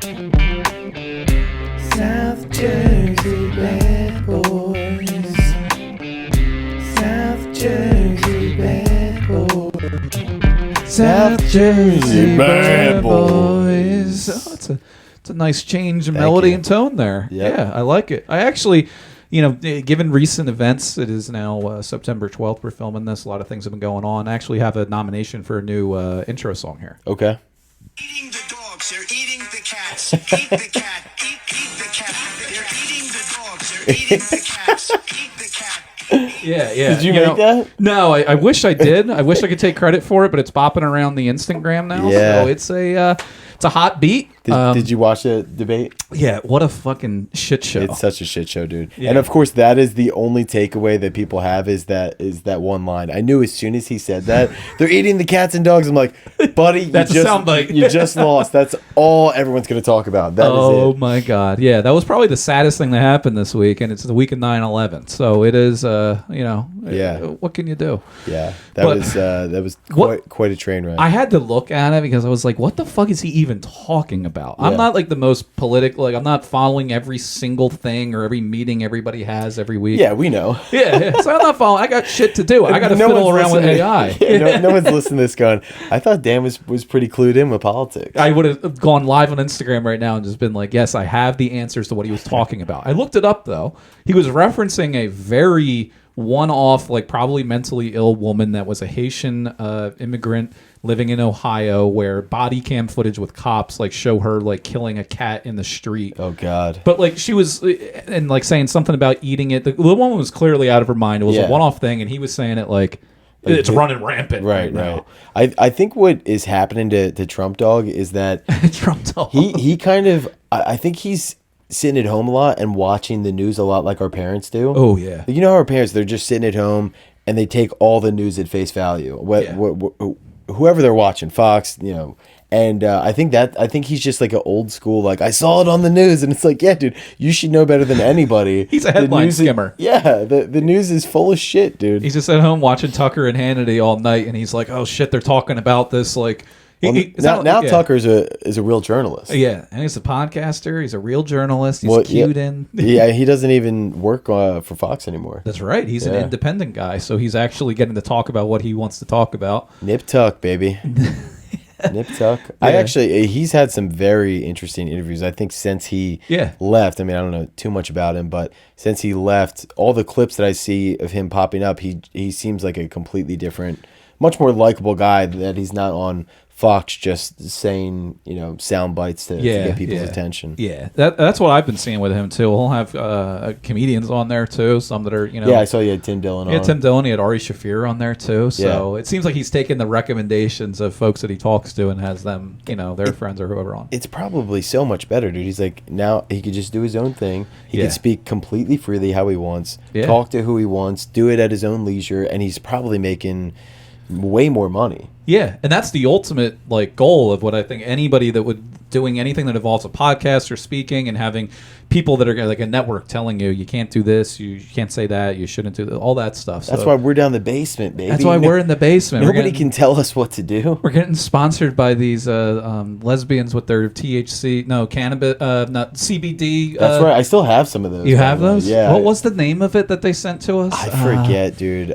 South Jersey bad boys. South Jersey bad boys. South Jersey bad boys. Oh, it's a nice change in melody and tone there. Yep. Yeah, I like it. I actually, given recent events, it is now September 12th. We're filming this. A lot of things have been going on. I actually have a nomination for a new intro song here. Okay. Eating the dogs, they're eating the cats. Eat the cat, eat the cat. They're eating the dogs, they're eating the cats. Eat the cat. Yeah. Did you make that? No, I wish I did. I wish I could take credit for it, but it's bopping around the Instagram now. Yeah. So it's a hot beat. Did you watch the debate? Yeah, what a fucking shit show. It's such a shit show, dude. Yeah. And of course, that is the only takeaway that people have is that one line. I knew as soon as he said that, they're eating the cats and dogs. I'm like, buddy, That's a soundbite. You just lost. That's all everyone's going to talk about. That is it. My God. Yeah, that was probably the saddest thing that happened this week, and it's the week of 9/11. So it is, Yeah. What can you do? Yeah, that was quite a train wreck. I had to look at it because I was like, what the fuck is he even talking about? I'm Yeah. not like the most political, like I'm not following every single thing or every meeting everybody has every week. Yeah, we know. Yeah. So I'm not following. I got shit to do. I got to fiddle around with AI. Yeah, no one's listening to this going, I thought Dan was pretty clued in with politics. I would have gone live on Instagram right now and just been like, yes, I have the answers to what he was talking about. I looked it up, though. He was referencing a very one-off, like probably mentally ill woman that was a Haitian immigrant living in Ohio, where body cam footage with cops like show her like killing a cat in the street. Oh God! But like she was and like saying something about eating it. The woman was clearly out of her mind. It was a one-off thing, and he was saying it like it's running rampant right now. I think what is happening to Trump Dog is that Trump Dog. He kind of I think he's sitting at home a lot and watching the news a lot like our parents do. Oh yeah. You know how our parents, they're just sitting at home and they take all the news at face value. Whoever they're watching, Fox, and I think he's just like an old school, like, I saw it on the news, and it's like, yeah, dude, you should know better than anybody. He's a headline skimmer. The news is full of shit, dude. He's just at home watching Tucker and Hannity all night, and he's like, oh shit, they're talking about this, like. Now Tucker's is a real journalist. Yeah, and he's a podcaster. He's a real journalist. He's cued in. Yeah, he doesn't even work for Fox anymore. That's right. He's an independent guy, so he's actually getting to talk about what he wants to talk about. Nip tuck, baby. Nip tuck. Yeah. He's had some very interesting interviews. I think since he left, I mean, I don't know too much about him, but since he left, all the clips that I see of him popping up, he seems like a completely different, much more likable guy, that he's not on Fox just saying, sound bites to get people's attention. Yeah, that's what I've been seeing with him too. He'll have comedians on there too. Some that are, Yeah, I saw you had Tim Dillon on. Yeah, Tim Dillon. He had Ari Shaffir on there too. So it seems like he's taking the recommendations of folks that he talks to and has them, their friends or whoever on. It's probably so much better, dude. He's like, now he could just do his own thing. He can speak completely freely how he wants, talk to who he wants, do it at his own leisure, and he's probably making way more money. Yeah, and that's the ultimate goal of what I think anybody that would doing anything that involves a podcast or speaking and having people that are like a network telling you can't do this, you can't say that, you shouldn't do all that stuff. That's why we're down the basement, baby. That's why we're in the basement. Nobody can tell us what to do. We're getting sponsored by these lesbians with their THC, cannabis, not CBD. That's right. I still have some of those. You have those? Yeah. What was the name of it that they sent to us? I forget, dude.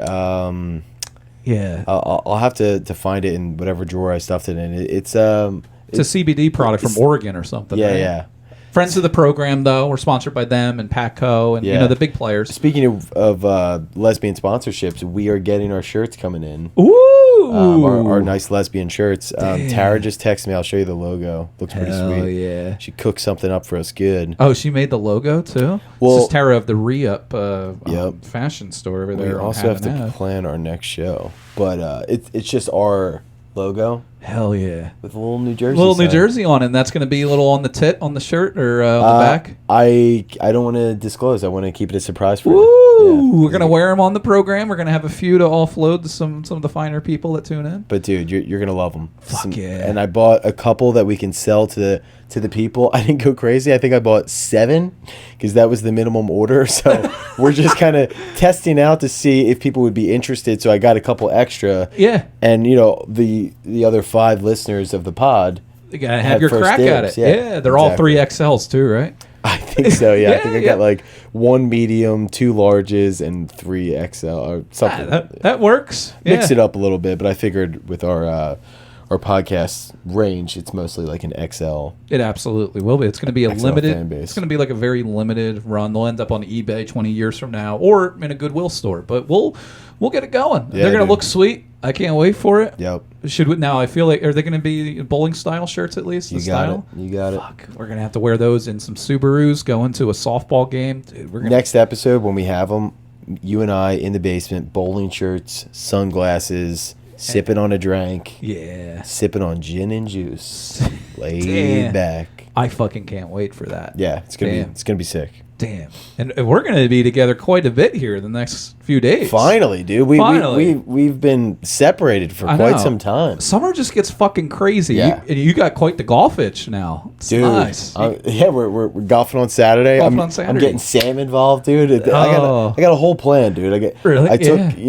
Yeah, I'll have to find it in whatever drawer I stuffed it in. It's a CBD product from Oregon or something. Yeah, right? yeah. Friends of the program, though, we're sponsored by them and Patco and the big players. Speaking of lesbian sponsorships, we are getting our shirts coming in. Ooh, our nice lesbian shirts. Tara just texted me. I'll show you the logo. Looks pretty sweet. Yeah, she cooked something up for us good. Oh, she made the logo too. Well, this is Tara of the Re-Up fashion store over there. We also have to plan our next show, but it's just our logo. Hell yeah, with a little New Jersey on it. And that's going to be a little on the tit on the shirt or on the back. I don't want to disclose. I want to keep it a surprise for you. We're going to wear them on the program. We're going to have a few to offload to some of the finer people that tune in. But dude, you're going to love them. Fuck yeah. And I bought a couple that we can sell to the people. I didn't go crazy. I think I bought 7 because that was the minimum order. So we're just kind of testing out to see if people would be interested. So I got a couple extra. Yeah. And the other 5 listeners of the pod You gotta have your crack at it. Yeah, they're all 3XLs too, right? I think so. Yeah, I think I got like 1 medium, 2 larges, and 3 XL or something. That works. Mix it up a little bit, but I figured with our podcast range, it's mostly like an XL. It absolutely will be. It's going to be a XL limited. fan base. It's going to be like a very limited run. They'll end up on eBay 20 years from now, or in a Goodwill store. But we'll get it going. Yeah, they're going to look sweet. I can't wait for it. Yep. Should we now? I feel like are they going to be bowling style shirts at least? You got it. You got it. Fuck, we're going to have to wear those in some Subarus. Go into a softball game. Dude, we're gonna... Next episode when we have them, you and I in the basement, bowling shirts, sunglasses. Sipping on a drink. Yeah. Sipping on gin and juice. Laid back. I fucking can't wait for that. Yeah, it's gonna be sick. Damn. And we're gonna be together quite a bit here the next few days. Finally, dude. We've been separated for quite some time. Summer just gets fucking crazy. Yeah. You got quite the golf itch now. It's dude, nice. Yeah, we're golfing on Saturday. I'm getting Sam involved, dude. I got a whole plan, dude.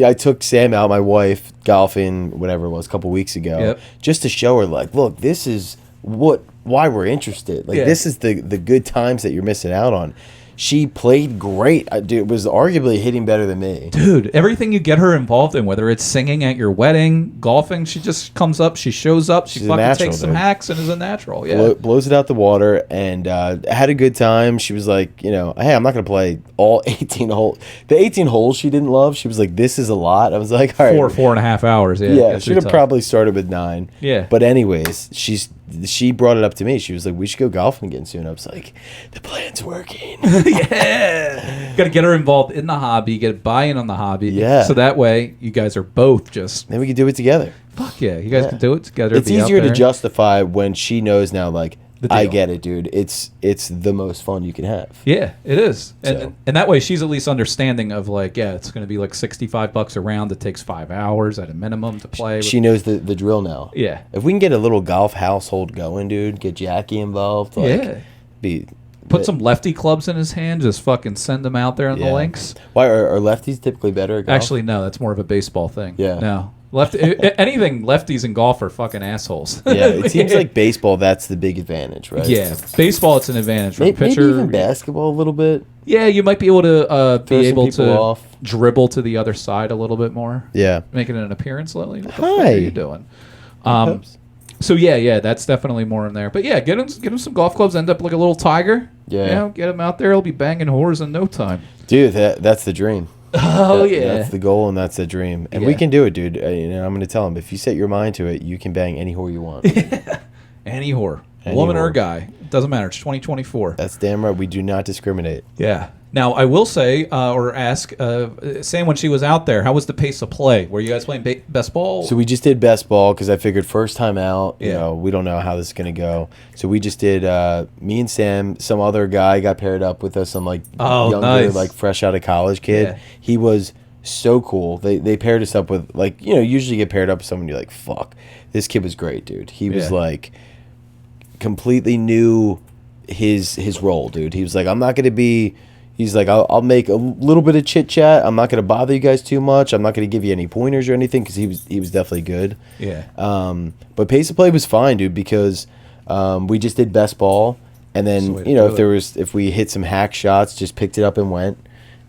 I took Sam out, my wife, golfing, whatever it was, a couple weeks ago, just to show her, like, look, this is why we're interested. Like, this is the good times that you're missing out on. She played great. Dude, was arguably hitting better than me. Dude, everything you get her involved in, whether it's singing at your wedding, golfing, she just comes up, she shows up, she fucking takes some hacks and is a natural. Yeah, blows it out the water and had a good time. She was like, hey, I'm not going to play all 18 holes. The 18 holes she didn't love. She was like, this is a lot. I was like, all right. 4.5 hours. Yeah, should have probably started with 9. Yeah. But anyways, she brought it up to me. She was like, we should go golfing again soon. I was like, the plan's working. Yeah. Got to get her involved in the hobby, get buy-in on the hobby. Yeah. So that way you guys are both just... Then we can do it together. Fuck yeah. You guys can do it together. It's easier to justify when she knows now, like, I get it, dude. It's the most fun you can have. Yeah, it is. And that way she's at least understanding of like, yeah, it's going to be like $65 a round. It takes 5 hours at a minimum to play. She knows the drill now. Yeah. If we can get a little golf household going, dude, get Jackie involved. Like, Put some lefty clubs in his hand. Just fucking send them out there on the links. Why are lefties typically better at golf? Actually, no. That's more of a baseball thing. Yeah. No. Anything lefties in golf are fucking assholes. Yeah, it seems like baseball, that's the big advantage, right? Yeah, baseball, it's an advantage. Maybe even basketball a little bit. Yeah, you might be able to dribble to the other side a little bit more. Yeah. Making an appearance, Lily. What the fuck are you doing? So yeah, that's definitely more in there. But yeah, get him some golf clubs. End up like a little tiger. Yeah. Get him out there. He'll be banging whores in no time. Dude, that's the dream. Yeah. That's the goal and that's the dream. And we can do it, dude. I'm going to tell him, if you set your mind to it, you can bang any whore you want. Any whore. Woman or guy. It doesn't matter. It's 2024. That's damn right. We do not discriminate. Yeah. Now, I will say, or ask, Sam, when she was out there, how was the pace of play? Were you guys playing best ball? So we just did best ball because I figured first time out, we don't know how this is going to go. So we just did, me and Sam, some other guy got paired up with us, some like younger, like fresh out of college kid. Yeah. He was so cool. They paired us up with, like, usually you get paired up with someone, you're like, fuck. This kid was great, dude. He was like, completely knew his role, dude. He was like, I'm not going to be... He's like, I'll make a little bit of chit chat. I'm not going to bother you guys too much. I'm not going to give you any pointers or anything because he was definitely good. Yeah. But pace of play was fine, dude, because we just did best ball, and then if we hit some hack shots, just picked it up and went,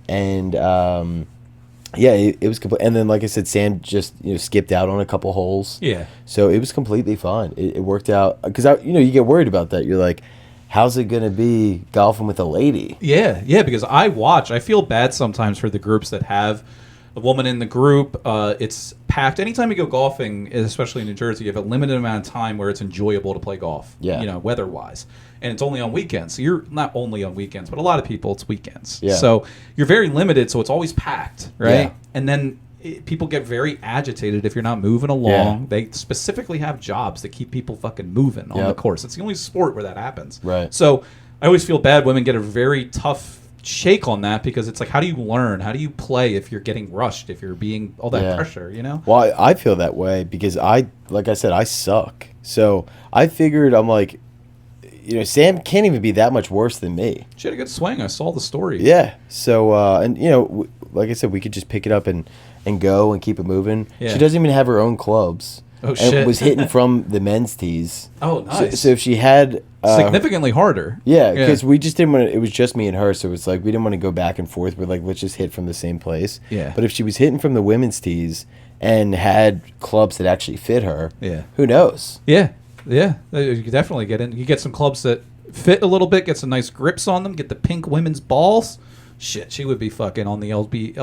and it was complete. And then, like I said, Sam just skipped out on a couple holes. Yeah. So it was completely fine. It worked out because you get worried about that. You're like, how's it going to be golfing with a lady? Yeah, because I feel bad sometimes for the groups that have a woman in the group. It's packed. Anytime you go golfing, especially in New Jersey, you have a limited amount of time where it's enjoyable to play golf, weather-wise. And it's only on weekends. So you're not only on weekends, but a lot of people, it's weekends. Yeah. So you're very limited, so it's always packed, right? Yeah. And then people get very agitated if you're not moving along. Yeah. They specifically have jobs that keep people fucking moving on the course. It's the only sport where that happens. Right. So I always feel bad women get a very tough shake on that because it's like, how do you learn? How do you play if you're getting rushed, if you're being all that pressure, Well, I feel that way because like I said, I suck. So I figured, I'm like, Sam can't even be that much worse than me. She had a good swing. I saw the story. Yeah. So, like I said, we could just pick it up and go and keep it moving. Yeah. She doesn't even have her own clubs. Oh, shit. And was hitting from the men's tees. Oh, nice. So if she had significantly harder. Yeah, because we just didn't want to, it was just me and her, so it's like we didn't want to go back and forth. We're like, let's just hit from the same place. Yeah. But if she was hitting from the women's tees and had clubs that actually fit her, yeah, who knows? Yeah, you could definitely get in. You get some clubs that fit a little bit, get some nice grips on them, get the pink women's balls. Shit, she would be fucking on the LGBTA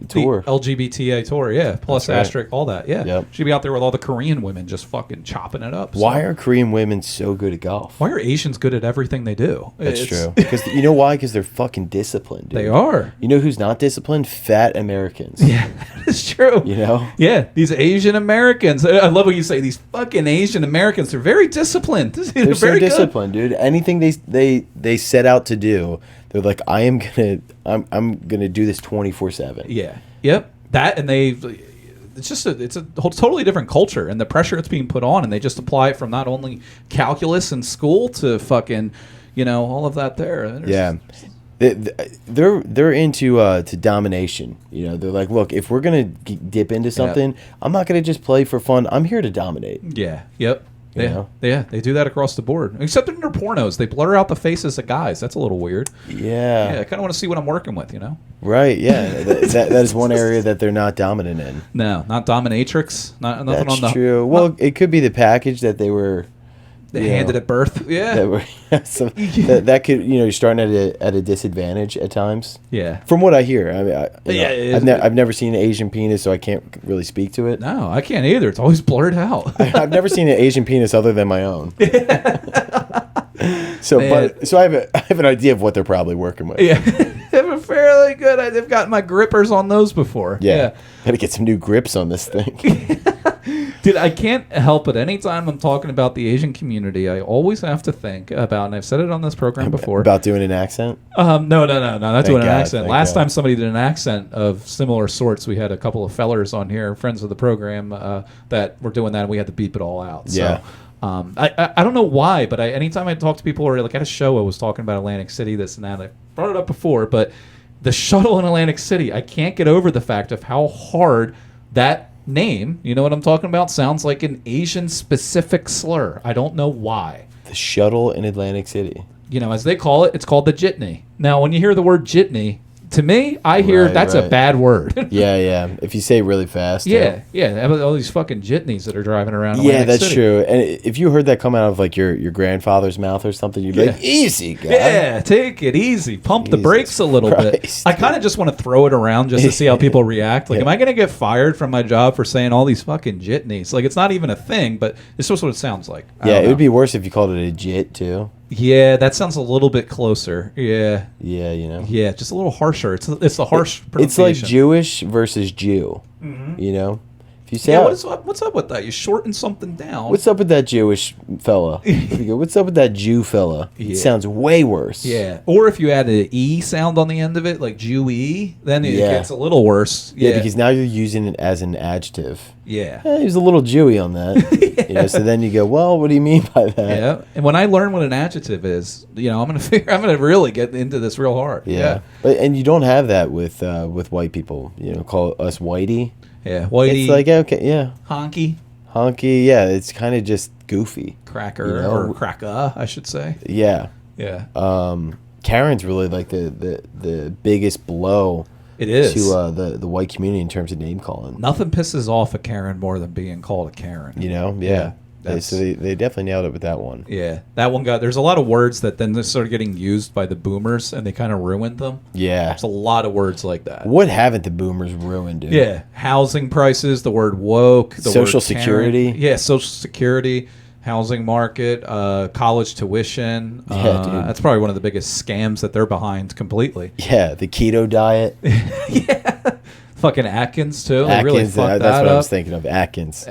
tour. LGBTA tour, yeah. Plus asterisk, all that, yeah. Yep. She'd be out there with all the Korean women just fucking chopping it up. Why are Korean women so good at golf? Why are Asians good at everything they do? That's true. Because you know why? Because they're fucking disciplined, dude. They are. You know who's not disciplined? Fat Americans. Yeah, that is true. You know? Yeah, these Asian Americans. I love what you say. These fucking Asian Americans are very disciplined. They're so disciplined, dude. Anything they set out to do, they're like, I'm gonna do this 24/7. Yeah. Yep. That, and it's a totally different culture, and the pressure it's being put on, and they just apply it from not only calculus in school to fucking, all of that there. Yeah. They're into to domination. They're like, look, if we're gonna dip into something, I'm not gonna just play for fun. I'm here to dominate. Yeah. Yep. Yeah, they do that across the board. Except in their pornos, they blur out the faces of guys. That's a little weird. Yeah. I kind of want to see what I'm working with, Right, yeah. that is one area that they're not dominant in. No, not dominatrix. Nothing That's on the... true. Well, it could be the package that they were... They handed at birth. Yeah. That could, you're starting at a disadvantage at times. Yeah. From what I hear. I mean, I've never seen an Asian penis, so I can't really speak to it. No, I can't either. It's always blurred out. I've never seen an Asian penis other than my own. So I have an idea of what they're probably working with. Yeah. They have a fairly good... They've got my grippers on those before. Yeah. Got to get some new grips on this thing. Dude, I can't help it. Anytime I'm talking about the Asian community, I always have to think about, and I've said it on this program before. About doing an accent? No, not doing an accent. Last time somebody did an accent of similar sorts, we had a couple of fellers on here, friends of the program, that were doing that, and we had to beep it all out. Yeah. So, I don't know why, but anytime I talk to people, or like at a show, I was talking about Atlantic City, this and that. I brought it up before, but the shuttle in Atlantic City, I can't get over the fact of how hard that name, you know what I'm talking about, sounds like an Asian specific slur. I don't know why. The shuttle in Atlantic City. As they call it, it's called the jitney. Now, when you hear the word jitney, to me, I hear that's a bad word. Yeah. If you say it really fast. Yeah. All these fucking jitneys that are driving around. Yeah, that's true. And if you heard that come out of like your grandfather's mouth or something, you'd be like, easy, guy. Yeah, take it easy. Pump the brakes a little bit. I kind of just want to throw it around just to see how people react. Like, am I going to get fired from my job for saying all these fucking jitneys? Like, it's not even a thing, but it's just what it sounds like. Yeah, it would be worse if you called it a jit, too. Yeah, that sounds a little bit closer. Yeah. Yeah, Yeah, just a little harsher. It's the harsh pronunciation. It's like Jewish versus Jew. Mm-hmm. If you say, what's up with that? You shorten something down. What's up with that Jewish fella? What's up with that Jew fella? Yeah. It sounds way worse. Yeah. Or if you add an E sound on the end of it, like Jew-y, then it gets a little worse. Yeah, because now you're using it as an adjective. Yeah. He was a little Jewy on that. So then you go, well, what do you mean by that? Yeah. And when I learn what an adjective is, I'm gonna really get into this real hard. Yeah. And you don't have that with white people. Call us whitey. Yeah, whitey. It's like, okay, yeah. Honky, yeah. It's kind of just goofy. Cracker, or cracka, I should say. Yeah. Yeah. Karen's really like the biggest blow. It is to the white community in terms of name calling. Nothing pisses off a Karen more than being called a Karen. Yeah. So they definitely nailed it with that one. Yeah, that one got. There's a lot of words that then started getting used by the boomers, and they kind of ruined them. Yeah, there's a lot of words like that. What haven't the boomers ruined, dude? Yeah, housing prices, the word woke, the Social word Security. Yeah, Social Security, housing market, college tuition. That's probably one of the biggest scams that they're behind completely. Yeah, the keto diet. Yeah. Fucking Atkins too. They really fucked that's what up. I was thinking of. Atkins.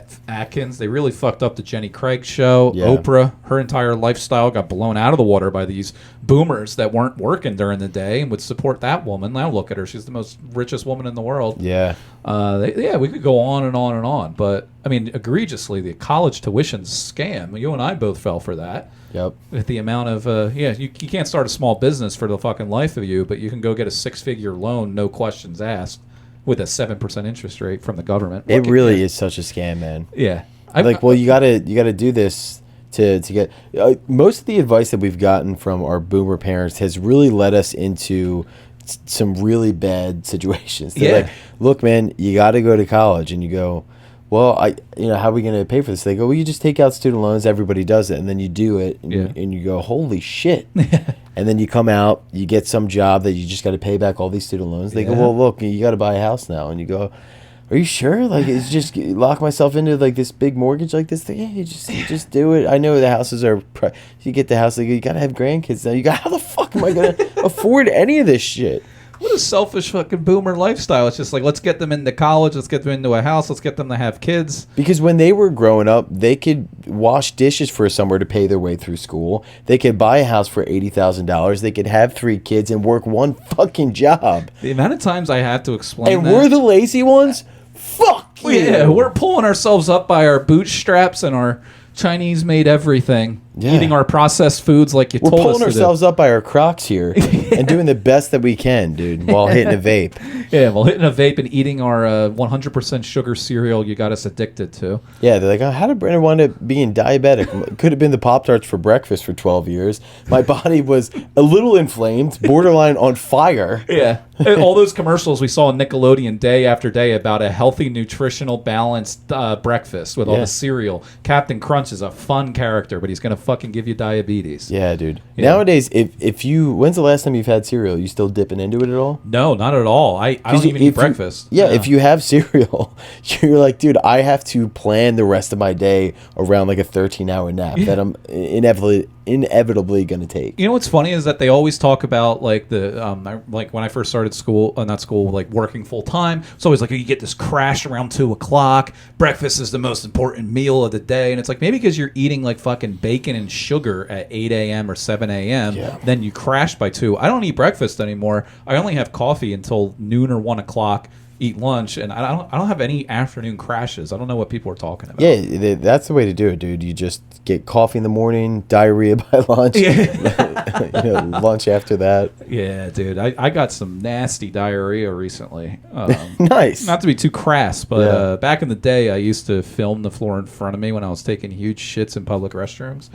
They really fucked up the Jenny Craig show. Yeah. Oprah. Her entire lifestyle got blown out of the water by these boomers that weren't working during the day and would support that woman. Now look at her. She's the most richest woman in the world. Yeah. We could go on and on and on. But I mean, egregiously, the college tuition scam. You and I both fell for that. Yep. With the amount of you can't start a small business for the fucking life of you, but you can go get a 6-figure loan, no questions asked. with a 7% interest rate from the government. It really is such a scam, man. Yeah. Well, you gotta do this to get most of the advice that we've gotten from our boomer parents has really led us into some really bad situations. They're like, look, man, you got to go to college, and you go, well, how are we going to pay for this? They go, well, you just take out student loans. Everybody does it, and then you do it, and you go, holy shit. And then you come out, you get some job that you just got to pay back all these student loans. They go, well, look, you got to buy a house now, and you go, are you sure? Like, it's just lock myself into like this big mortgage like this thing? Yeah, you just do it. I know the houses are. You get the house, like, you gotta have grandkids now. You got, how the fuck am I gonna afford any of this shit? What a selfish fucking boomer lifestyle. It's just like, let's get them into college, let's get them into a house, let's get them to have kids. Because when they were growing up, they could wash dishes for somewhere to pay their way through school. They could buy a house for $80,000. They could have 3 kids and work one fucking job. The amount of times I had to explain and we're the lazy ones? Fuck you. Yeah, we're pulling ourselves up by our bootstraps and our Chinese-made everything, eating our processed foods like you told us to do. We're pulling ourselves up by our Crocs here and doing the best that we can, dude, while hitting a vape. Yeah, while hitting a vape and eating our 100% sugar cereal you got us addicted to. Yeah, they're like, oh, how did Brandon wind up being diabetic? Could have been the Pop-Tarts for breakfast for 12 years. My body was a little inflamed, borderline on fire. Yeah. All those commercials we saw on Nickelodeon day after day about a healthy, nutritional, balanced breakfast with all the cereal. Captain Crunch is a fun character, but he's going to fucking give you diabetes. Yeah, dude. Yeah. Nowadays, if you, when's the last time you've had cereal? You still dipping into it at all? No, not at all. I don't even eat breakfast. If you have cereal, you're like, dude, I have to plan the rest of my day around like a 13-hour nap that I'm inevitably going to take. You know what's funny is that they always talk about like like when I first started school, not school, like working full time. It's always like you get this crash around 2:00. Breakfast is the most important meal of the day, and it's like maybe because you're eating like fucking bacon and sugar at 8 a.m. or 7 a.m. Then you crash by 2. I don't eat breakfast anymore. I only have coffee until noon or 1:00. Eat lunch, and I don't have any afternoon crashes. I don't know what people are talking about. Yeah, that's the way to do it, dude. You just get coffee in the morning, diarrhea by lunch, lunch after that. Yeah, dude. I got some nasty diarrhea recently. Nice. Not to be too crass, but back in the day, I used to film the floor in front of me when I was taking huge shits in public restrooms.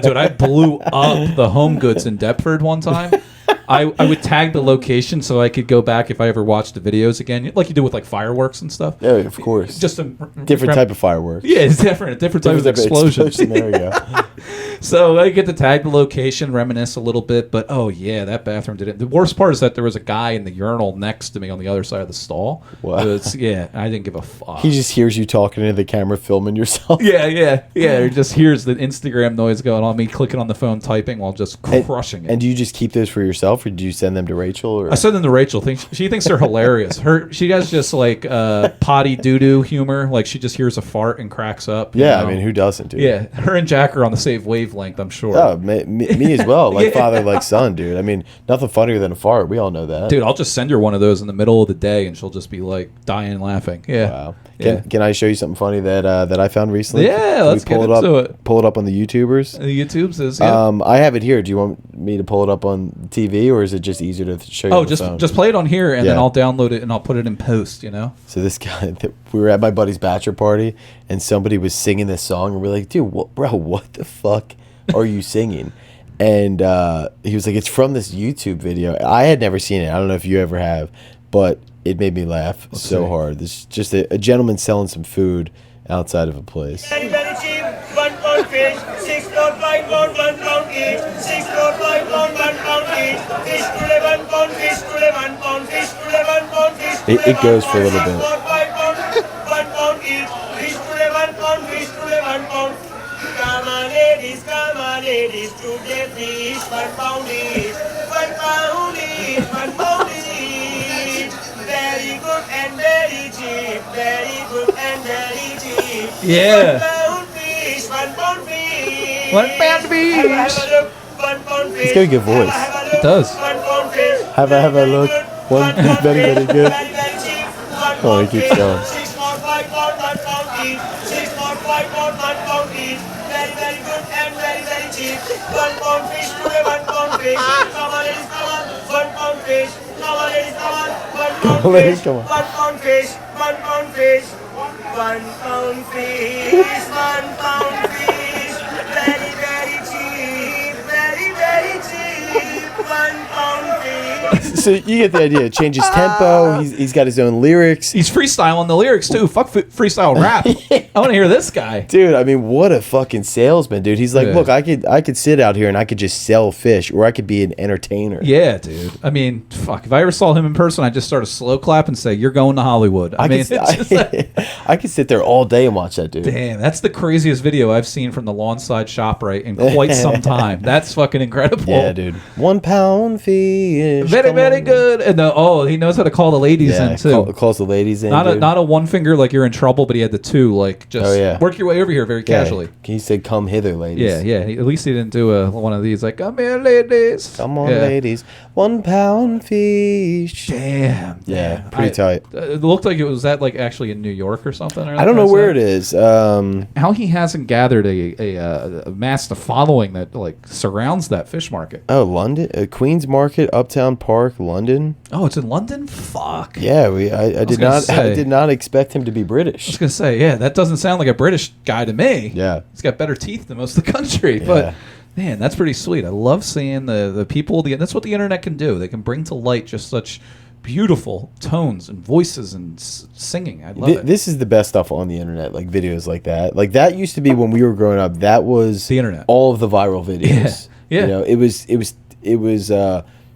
Dude, I blew up the Home Goods in Deptford one time. I would tag the location so I could go back if I ever watched the videos again, like you do with like fireworks and stuff. Yeah, of course. Just a different type of fireworks. Yeah, it's different. A different type of explosion. There you go. So I get to tag the location, reminisce a little bit, but oh yeah, that bathroom did it. The worst part is that there was a guy in the urinal next to me on the other side of the stall. Wow. Yeah, I didn't give a fuck. He just hears you talking into the camera, filming yourself. Yeah. He just hears the Instagram noise going on, me clicking on the phone, typing while just crushing it. And do you just keep those for yourself, or do you send them to Rachel? Or? I send them to Rachel. She thinks they're hilarious. She has just like potty doo-doo humor. Like she just hears a fart and cracks up. Yeah, I mean, who doesn't, dude? Yeah, her and Jack are on the same wavelength, I'm sure. Oh, me as well. Like father, like son, dude. I mean, nothing funnier than a fart. We all know that. Dude, I'll just send her one of those in the middle of the day, and she'll just be like dying laughing. Yeah. Wow. Can I show you something funny that I found recently? Yeah, let's get into it. Pull it up on the YouTubers. The YouTubes is. Yeah. I have it here. Do you want me to pull it up on TV, or is it just easier to show you? Oh, just play it on here, and then I'll download it and I'll put it in post. You know. So this guy, we were at my buddy's bachelor party, and somebody was singing this song, and we're like, dude, what the fuck are you singing? And he was like, it's from this YouTube video. I had never seen it. I don't know if you ever have, but it made me laugh so hard. This is just a gentleman selling some food outside of a place. Very, very cheap. 1 pound fish, 6.5 pound, 1 pound each. 6.5 pound, 1 pound each. Fish to 11 pound, fish to 11 pound, fish to 11 pound, fish to 11 pound. It goes for a little bit. 6.5 pound, 1 pound each. Fish to 11 pound, fish to 11 pound. Come on, ladies, to the fish, 1 pound each. 1 pound each, 1 pound each. Very good and very cheap. Very good and very cheap. Yeah. 1 pound fish, 1 pound fish. 1 pound fish. 1 pound fish. It's got a good voice. It does. 1 pound fish. Have a look. One very, very good. Oh, he keeps going. 6.5 pound, 1 pound each. 6.5 pound, 1 pound each. Very, very good and very, very cheap. 1 pound fish to 1 pound fish. Come on, ladies, come on. 1 pound fish. Come on, ladies, come on. 1 pound Later, come on. 1 pound fish, 1 pound fish, 1 pound fish, 1 pound fish. Very, very cheap, very, very cheap. 1 pound fish. So you get the idea. Changes tempo. He's got his own lyrics. He's freestyling the lyrics too. Fuck freestyle rap. I want to hear this guy. Dude, I mean, what a fucking salesman, dude. He's like, Yeah. look, I could sit out here and I could just sell fish, or I could be an entertainer. Yeah, dude. I mean, fuck. If I ever saw him in person, I'd just start a slow clap and say, "You're going to Hollywood." I mean, it's just like, I could sit there all day and watch that dude. damn, that's the craziest video I've seen from the Lawnside ShopRite in quite some time. That's fucking incredible. Yeah, dude. 1 pound fish. Very, come very on. good. And he knows how to call the ladies in too. Calls the ladies in. Not dude. a one finger like you're in trouble, but he had the two like just Oh, yeah. work your way over here very Yeah, casually. He said, "Come hither, ladies." Yeah. At least he didn't do one of these like, "Come here, ladies." Come on, Yeah. ladies. 1 pound fish. Damn. Yeah, pretty tight. It looked like it was that like actually in New York or something. I don't know where it is. How he hasn't gathered a massive following that like surrounds that fish market. Oh, London, Queen's Market, Uptown Park, London. Oh, it's in London. Fuck. Yeah, I did gonna not. I say. did not expect him to be I was British. gonna say, yeah, that doesn't sound like a British guy to me. Yeah. He's got better teeth than most of the country. But man, that's pretty sweet. I love seeing the people. That's what the internet can do. They can bring to light just such beautiful tones and voices and singing. I love it. This is the best stuff on the internet, like videos like that. Like that used to be when we were growing up. That was The internet. All of the viral videos. Yeah. You know, it was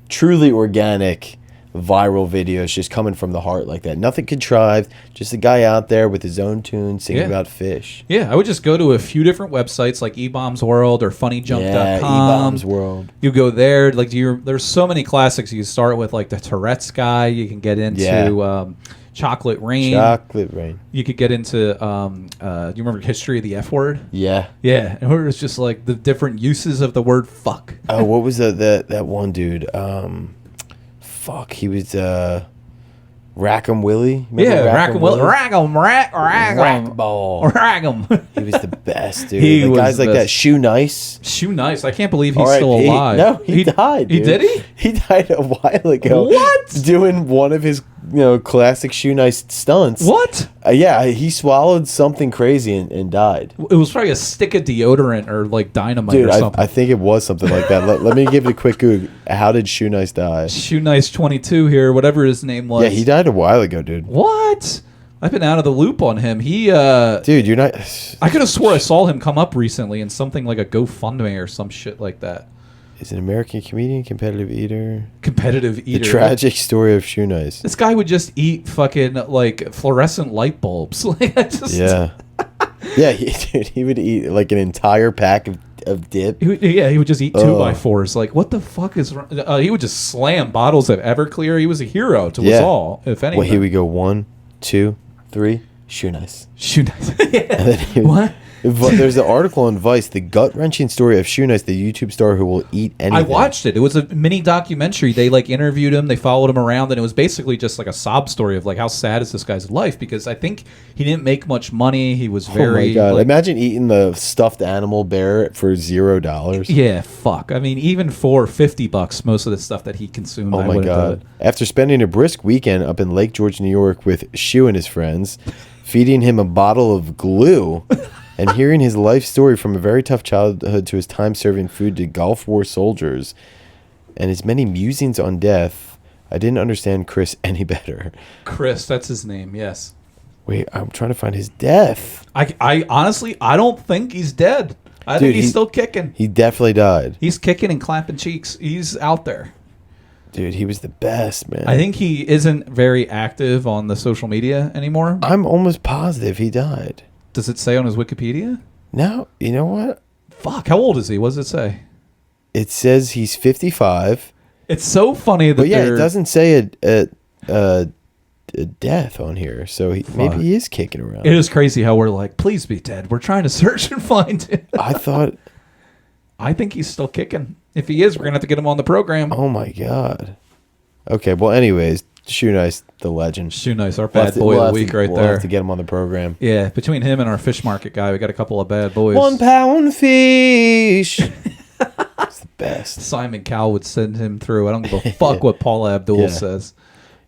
truly organic viral videos just coming from the heart like that. Nothing contrived. Just a guy out there with his own tune singing Yeah. about fish. Yeah, I would just go to a few different websites like eBombs World or FunnyJump.com. Yeah, eBombs World. You go there, like there's so many classics. You start with like the Tourette's guy. You can get into Chocolate Rain. Chocolate Rain. You could get into you remember History of the F Word? Yeah. Yeah, and it was just like the different uses of the word fuck. Oh, what was that one dude? Fuck, he was Rackham Willie. Remember Rackham Willie? Rackham. Ball. Rackham. He was the best, dude. He The was guys the like best. that. Shoe Nice. Shoe Nice. I can't believe he's R.I.P. still alive. No, he died. He Dude. did he? He died a while ago. What? Doing one of his classic Shoe Nice stunts. What? Yeah, he swallowed something crazy and died. It was probably a stick of deodorant or like dynamite Dude, or something. I think it was something like that. Let me give it a quick Google. How did Shoe Nice die? Shoe Nice 22 here, whatever his name was. Yeah, he died a while ago, dude. What? I've been out of the loop on him. He, Dude, you're not. I could have swore I saw him come up recently in something like a GoFundMe or some shit like that. Is an American comedian, competitive eater. Competitive The eater. tragic story of Shoe Nice. This guy would just eat fucking like fluorescent light bulbs. Like I just, Yeah. Yeah, he would eat like an entire pack of dip. He would just eat 2x4s. Like, what the fuck is wrong? He would just slam bottles of Everclear. He was a hero to us all, if anything. Well, here we go. 1, 2, 3. Shoe Nice. Shoe Nice. And then he would- What? There's an article on Vice, the gut-wrenching story of Shoe Nice, the YouTube star who will eat anything. I watched it. It was a mini documentary. They like interviewed him. They followed him around, and it was basically just like a sob story of like how sad is this guy's life, because I think he didn't make much money. He was very. Oh my god! like- Imagine eating the stuffed animal bear for $0. Yeah, fuck. I mean, even for $50, most of the stuff that he consumed. Oh I my would've done god! it. After spending a brisk weekend up in Lake George, New York, with Shoe and his friends, feeding him a bottle of glue. And hearing his life story from a very tough childhood to his time serving food to Gulf War soldiers and his many musings on death, I didn't understand Chris any better. Chris, that's his name. Yes. Wait, I'm trying to find his death. I honestly, I don't think he's dead. I Dude, think he's still kicking. He definitely died. He's kicking and clapping cheeks. He's out there. Dude, he was the best, man. I think he isn't very active on the social media anymore. I'm almost positive he died. Does it say on his Wikipedia? No, you know what? Fuck, how old is he? What does it say? It says he's 55. It's so funny that But yeah, it they're- doesn't say a death on here. So maybe he is kicking around. It is crazy how we're like, please be dead. We're trying to search and find him. I thought, I think he's still kicking. If he is, we're going to have to get him on the program. oh my God. Okay, well, anyways, Shoe Nice, the legend. Shoe Nice, our We'll bad have to- boy we'll of have the week to- right we'll there. have to get him on the program. Yeah, between him and our fish market guy, we got a couple of bad boys. 1 pound fish. It's the best. Simon Cowell would send him through. I don't give a fuck what Paula Abdul Yeah. says.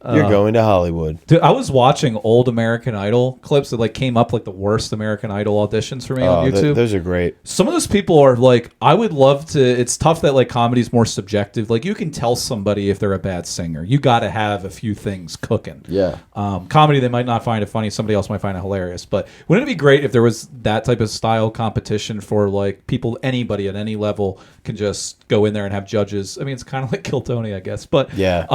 You're going to Hollywood. Dude, I was watching old American Idol clips that like came up like the worst American Idol auditions for me on YouTube. Those are great. Some of those people are like, I would love to. It's tough that like comedy's more subjective. Like you can tell somebody if they're a bad singer. You got to have a few things cooking. Yeah. Comedy, they might not find it funny. Somebody else might find it hilarious. But wouldn't it be great if there was that type of style competition for like people, anybody at any level can just go in there and have judges? I mean, it's kind of like Kill Tony, I guess. But yeah.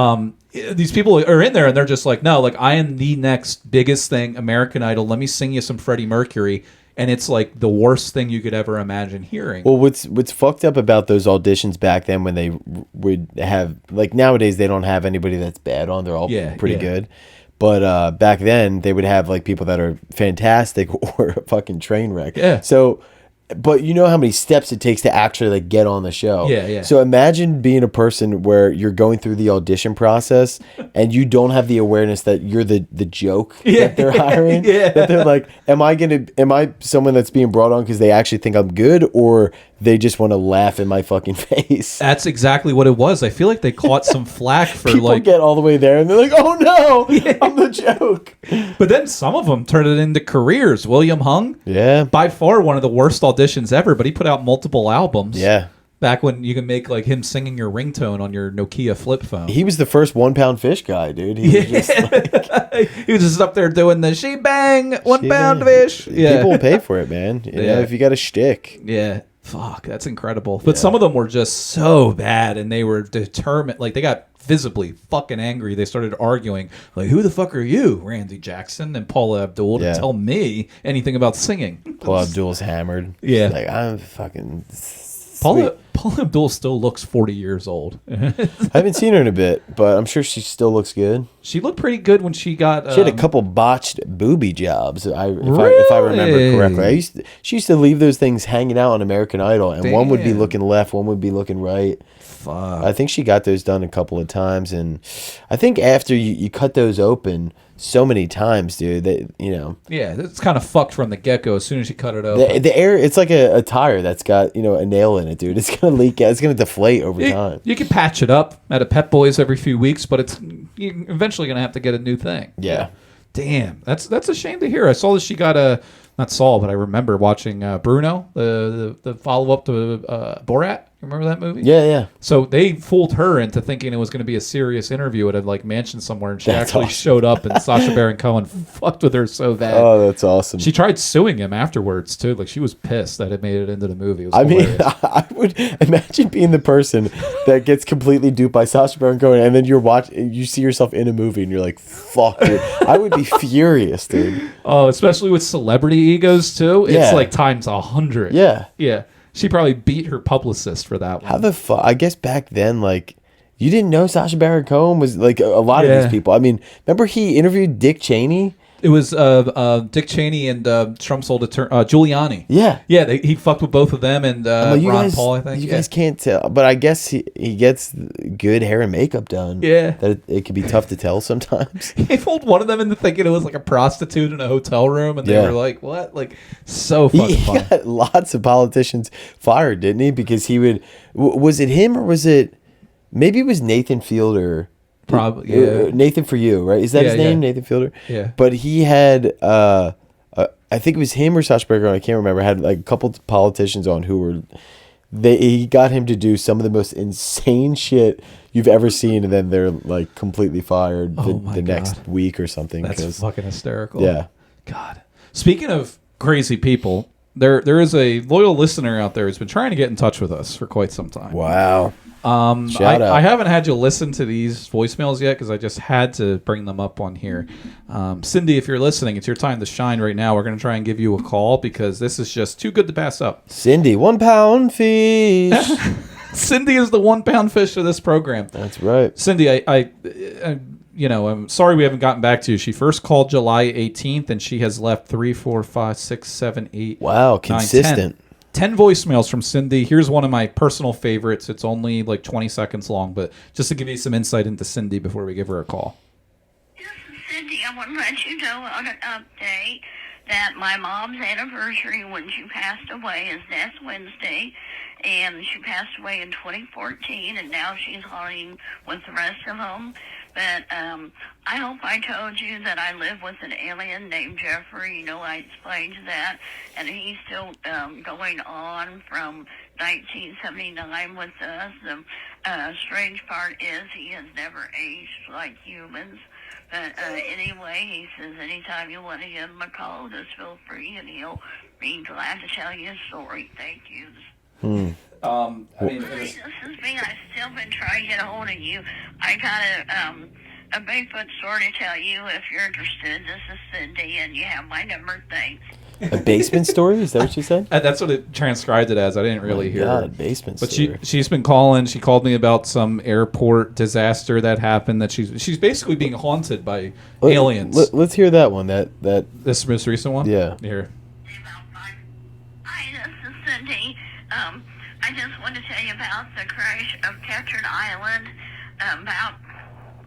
These people are in there and they're just like, no, like I am the next biggest thing, American Idol. Let me sing you some Freddie Mercury. And it's like the worst thing you could ever imagine hearing. Well, what's fucked up about those auditions back then when they would have, like nowadays they don't have anybody that's bad on. They're all pretty good. But back then they would have like people that are fantastic or a fucking train wreck. Yeah. So, but you know how many steps it takes to actually like get on the show. Yeah. So imagine being a person where you're going through the audition process and you don't have the awareness that you're the joke that they're hiring. That they're like, am I someone that's being brought on because they actually think I'm good, or they just want to laugh in my fucking face? That's exactly what it was. I feel like they caught some flack for People like get all the way there and they're like, oh no, I'm the joke. But then some of them turned it into careers. William Hung, by far one of the worst auditions ever, but he put out multiple albums. Yeah. Back when you can make like him singing your ringtone on your Nokia flip phone. He was the first 1 pound fish guy, dude. He was just like, he was just up there doing the she bang 1 pound fish. Yeah. People will pay for it, man. You know, if you got a shtick. Yeah. Fuck, that's incredible. But some of them were just so bad and they were determined. Like they got visibly fucking angry. They started arguing like, who the fuck are you, Randy Jackson and Paula Abdul, to tell me anything about singing? Paula Abdul's hammered. Yeah. She's like, I'm fucking Paula Abdul still looks 40 years old. I haven't seen her in a bit, but I'm sure she still looks good. She looked pretty good when she got... She had a couple botched booby jobs, if I remember correctly. She used to leave those things hanging out on American Idol, and one would be looking left, one would be looking right. Fuck. I think she got those done a couple of times, and I think after you cut those open so many times, dude, that yeah, it's kind of fucked from the get-go as soon as you cut it open. The air, it's like a tire that's got a nail in it, dude. It's gonna leak out. It's gonna deflate over time. You can patch it up at a Pet Boys every few weeks, but you're eventually gonna have to get a new thing. Yeah. Damn, that's a shame to hear. I saw that she got but I remember watching Bruno, the follow-up to Borat. Remember that movie? Yeah. So they fooled her into thinking it was going to be a serious interview at a like mansion somewhere, and she actually showed up, and Sacha Baron Cohen fucked with her so bad. Oh, that's awesome. She tried suing him afterwards too. Like she was pissed that it made it into the movie. I mean, I would imagine being the person that gets completely duped by Sacha Baron Cohen, and then you see yourself in a movie, and you're like, "Fuck, dude." I would be furious, dude. Oh, especially with celebrity egos too. It's like times 100. Yeah. She probably beat her publicist for that one. How the fuck? I guess back then, like, you didn't know Sacha Baron Cohen was like a lot of these people. I mean, remember he interviewed Dick Cheney? It was Dick Cheney and Trump's old attorney, Giuliani. Yeah. He fucked with both of them and Ron Paul, I think. You guys can't tell, but I guess he gets good hair and makeup done. Yeah. That it can be tough to tell sometimes. He fooled one of them into thinking it was like a prostitute in a hotel room, and they were like, what? Like, so fucking He funny. got lots of politicians fired, didn't he? Because he would... Was it him or was it... Maybe it was Nathan Fielder... Probably, yeah. Nathan For You, right? Is that his name, Nathan Fielder? Yeah. But he had, I think it was him or Sacha Baron Cohen, I can't remember, had like a couple of politicians on who were, he got him to do some of the most insane shit you've ever seen, and then they're like completely fired the next week or something. That's fucking hysterical. Yeah. God. Speaking of crazy people, there is a loyal listener out there who's been trying to get in touch with us for quite some time. Wow. Shout out. I haven't had you listen to these voicemails yet because I just had to bring them up on here. Cindy, if you're listening, it's your time to shine right now. We're going to try and give you a call because this is just too good to pass up. Cindy, 1 pound fish. Cindy is the 1 pound fish of this program. That's right. Cindy, I'm sorry we haven't gotten back to you. She first called July 18th and she has left 3, 4, 5, 6, 7, 8. Wow, 9, consistent. 10 voicemails from Cindy. Here's one of my personal favorites. It's only like 20 seconds long, but just to give you some insight into Cindy before we give her a call. This is Cindy. I want to let you know on an update that my mom's anniversary when she passed away is next Wednesday, and she passed away in 2014, and now she's hauling with the rest of them. But I hope I told you that I live with an alien named Jeffrey. You know, I explained that, and he's still going on from 1979 with us. The strange part is he has never aged like humans. But anyway, he says anytime you want to give him a call, just feel free, and he'll be glad to tell you a story. Thank you. I mean, This is me. I've still been trying to get a hold of you. I got a Bigfoot story to tell you if you're interested. This is Cindy, and you have my number. Thanks. A basement story? Is that what you said? that's what it transcribed it as. I didn't really hear her. Basement But story. she's been calling. She called me about some airport disaster that happened. That she's basically being haunted by aliens. Let's hear that one. That This most recent one. Yeah. Here. Hi, this is Cindy. I just want to tell you about the crash of Ketron Island. About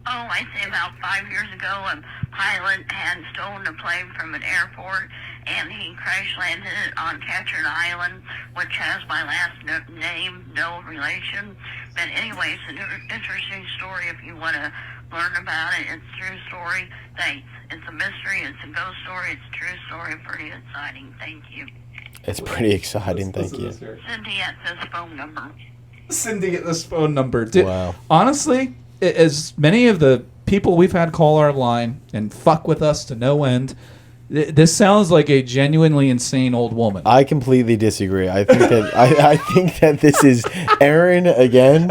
5 years ago, a pilot had stolen a plane from an airport, and he crash landed it on Ketron Island, which has my last name, no relation. But anyway, it's an interesting story if you want to learn about it. It's a true story. Thanks. It's a mystery. It's a ghost story. It's a true story. Pretty exciting. Thank you. it's pretty exciting. Thank you. Cindy at this phone number. Cindy at this phone number. Wow. Honestly, as many of the people we've had call our line and fuck with us to no end, this sounds like a genuinely insane old woman. I completely disagree. I think that I think that this is Aaron again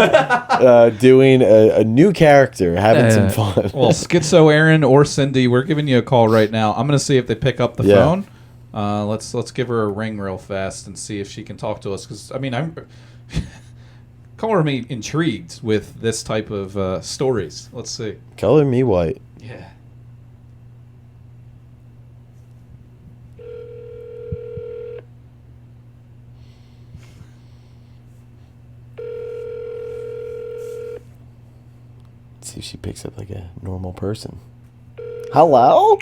doing a new character, having some fun. Well, Schizo Aaron or Cindy, we're giving you a call right now. I'm going to see if they pick up the phone. Let's give her a ring real fast and see if she can talk to us. Because I mean, I'm color me intrigued with this type of stories. Let's see. Color me white. Yeah. See if she picks up like a normal person. Hello?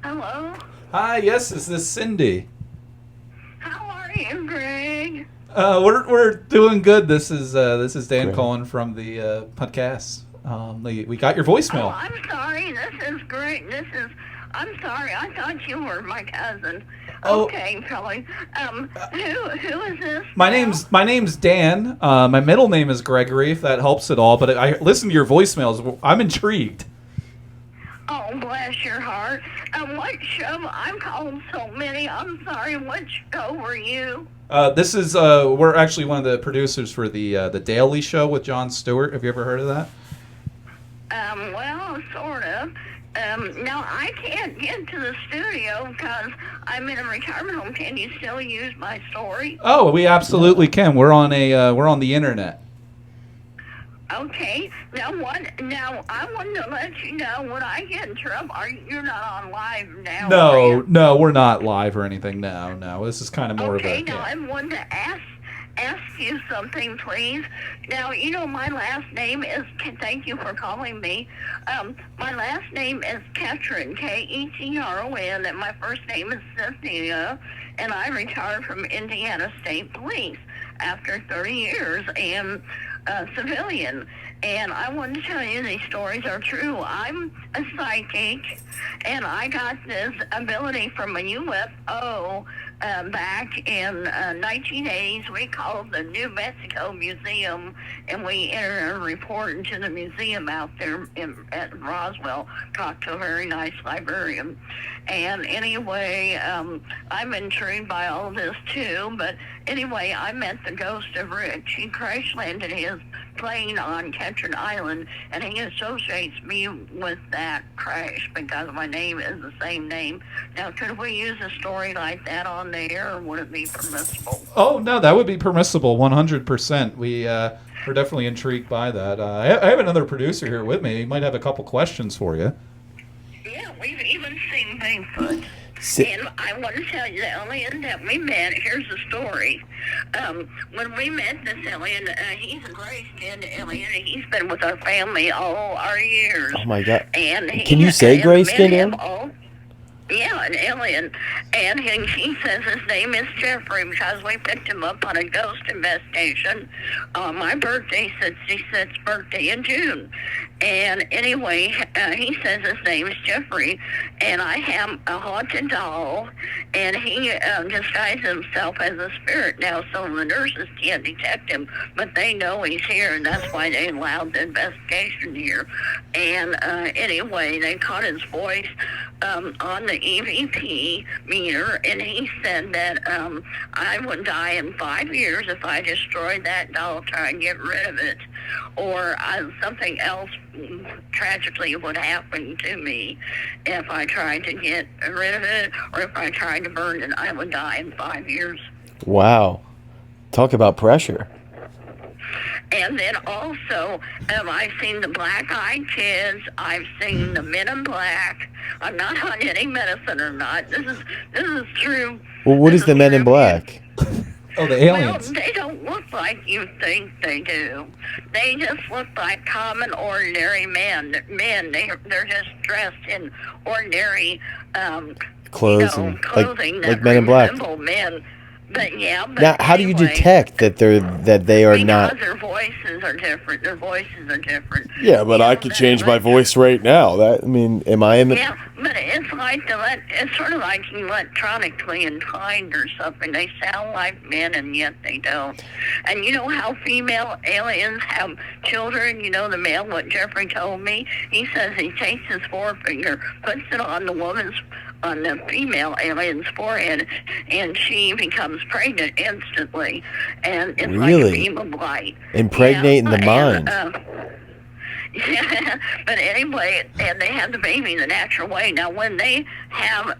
Hello? Hi, yes, is this Cindy? How are you, Greg? We're doing good. This is Dan Great. calling from the podcast. We got your voicemail. Oh, I'm sorry. This is great. I'm sorry. I thought you were my cousin. Oh. Okay, Kelly. Who is this? My name's Dan. My middle name is Gregory, if that helps at all. But I listened to your voicemails. I'm intrigued. Oh, bless your heart. What show? I've called so many. I'm sorry. What show were you? This is we're actually one of the producers for the Daily Show with Jon Stewart. Have you ever heard of that? Well, sort of. Now, I can't get to the studio because I'm in a retirement home. Can you still use my story? Oh, we absolutely can. We're on the internet. Okay. Now, I wanted to let you know when I get in trouble. You're not on live now. are you? No, we're not live or anything. No. This is kind of more Okay. of a. Now, I wanted to ask you something, please. Now, you know my last name is. Thank you for calling me. My last name is Ketron, Ketron, and my first name is Cynthia, and I retired from Indiana State Police after 30 years and civilian. And I wanted to tell you these stories are true. I'm a psychic, and I got this ability from a UFO back in 1980s. We called the New Mexico Museum, and we entered a report into the museum out there at Roswell. Talked to a very nice librarian. And anyway, I'm intrigued by all this too. But anyway, I met the ghost of Rich. He crash landed his plane on Ketron Island, and he associates me with that crash because my name is the same name. Now, could we use a story like that on the air, or would it be permissible? Oh no, that would be permissible, 100%. We're definitely intrigued by that. I have another producer here with me. He might have a couple questions for you. Yeah, we've even seen Bigfoot. And I want to tell you the alien that we met, here's the story. When we met this alien, he's a gray-skinned alien, and he's been with our family all our years. Oh my God! And Can you say gray-skinned alien? Yeah, an alien. And he says his name is Jeffrey because we picked him up on a ghost investigation on my birthday, 66th birthday in June. And anyway, he says his name is Jeffrey, and I have a haunted doll, and he disguises himself as a spirit now, so the nurses can't detect him, but they know he's here, and that's why they allowed the investigation here. And anyway, they caught his voice on the EVP meter, and he said that I would die in 5 years if I destroyed that doll, try and get rid of it, or something else tragically would happen to me if I tried to get rid of it, or if I tried to burn it, I would die in 5 years. Wow. Talk about pressure. And then also, I've seen the Black-Eyed Kids. I've seen the Men in Black. I'm not on any medicine or not. This is true. Well, what is the Men in Black? Oh, the aliens. Well, they don't look like you think they do. They just look like common, ordinary men. They're just dressed in ordinary clothing, clothing like Men in Black. Men. But yeah. But now, how do you detect that they are not? Because their voices are different. Yeah, but I could change my voice right now. Am I in the? Yeah, but it's like it's sort of like electronically inclined or something. They sound like men and yet they don't. And you know how female aliens have children? You know the male, what Jeffrey told me? He says he takes his forefinger, puts it on the female alien's forehead, and she becomes pregnant instantly. And it's really? like a beam of light. Impregnating the mind. Yeah, but anyway, and they have the baby the natural way. Now, when they have,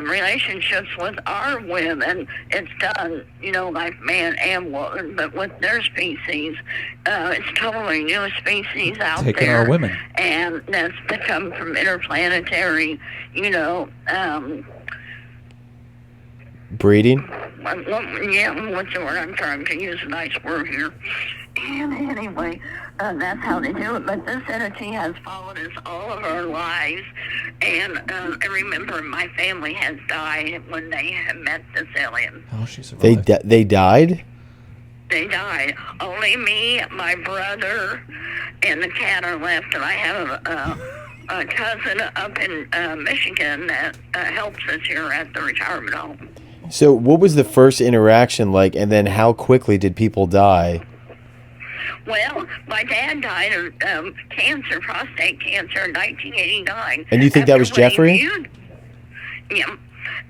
relationships with our women, it's done, like man and woman. But with their species, it's totally new species out Taking there. Our women. And that's become from interplanetary, breeding? Yeah, what's the word? I'm trying to use a nice word here. And anyway, that's how they do it. But this entity has followed us all of our lives. And I remember my family has died when they have met this alien. Oh, she survived. They died? They died. Only me, my brother, and the cat are left. And I have a cousin up in Michigan that helps us here at the retirement home. So what was the first interaction like, and then how quickly did people die? Well, my dad died of cancer, prostate cancer, in 1989. And you think that was Jeffrey? Yeah.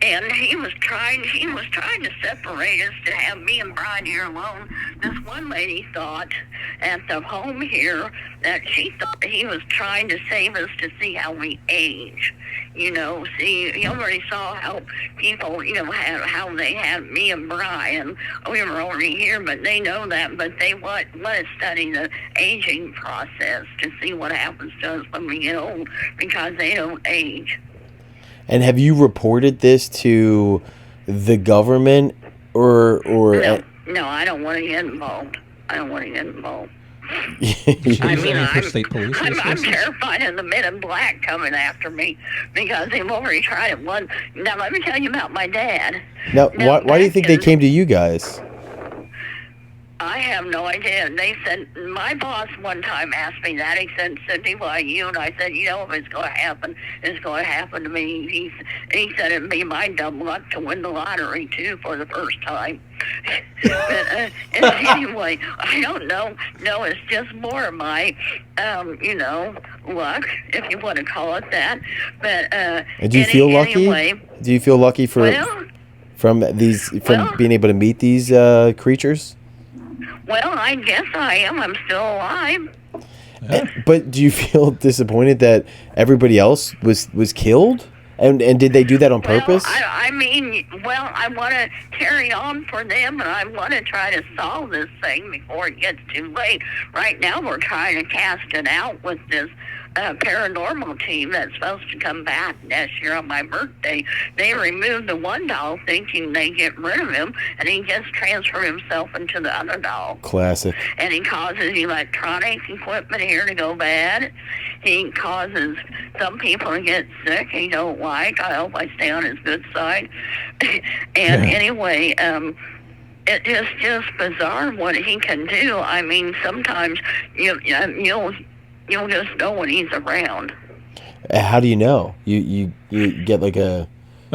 And he was trying to separate us, to have me and Brian here alone. This one lady thought at the home here that she thought he was trying to save us to see how we age. You already saw how people, how they had me and Brian. We were already here, but they know that. But they want to study the aging process to see what happens to us when we get old, because they don't age. And have you reported this to the government or No, I don't want to get involved. I'm terrified of the Men in Black coming after me, because they've already tried it once. Now, let me tell you about my dad. Now, why do you think they came to you guys? I have no idea. They said, my boss one time asked me that. He said, Cindy, why you? And I said, if it's going to happen, it's going to happen to me. He said it'd be my dumb luck to win the lottery, too, for the first time. But anyway, I don't know. No, it's just more of my, luck, if you want to call it that. But and do you feel lucky? Anyway, do you feel lucky from being able to meet these creatures? Well, I guess I am. I'm still alive. But do you feel disappointed that everybody else was killed? And did they do that on purpose? I want to carry on for them, and I want to try to solve this thing before it gets too late. Right now, we're trying to cast it out with this paranormal team that's supposed to come back next year on my birthday. They removed the one doll thinking they get rid of him, and he just transferred himself into the other doll. Classic. And he causes electronic equipment here to go bad. He causes some people to get sick he don't like. I hope I stay on his good side. And anyway, it's just bizarre what he can do. I mean, sometimes you'll just know when he's around. How do you know? You get like a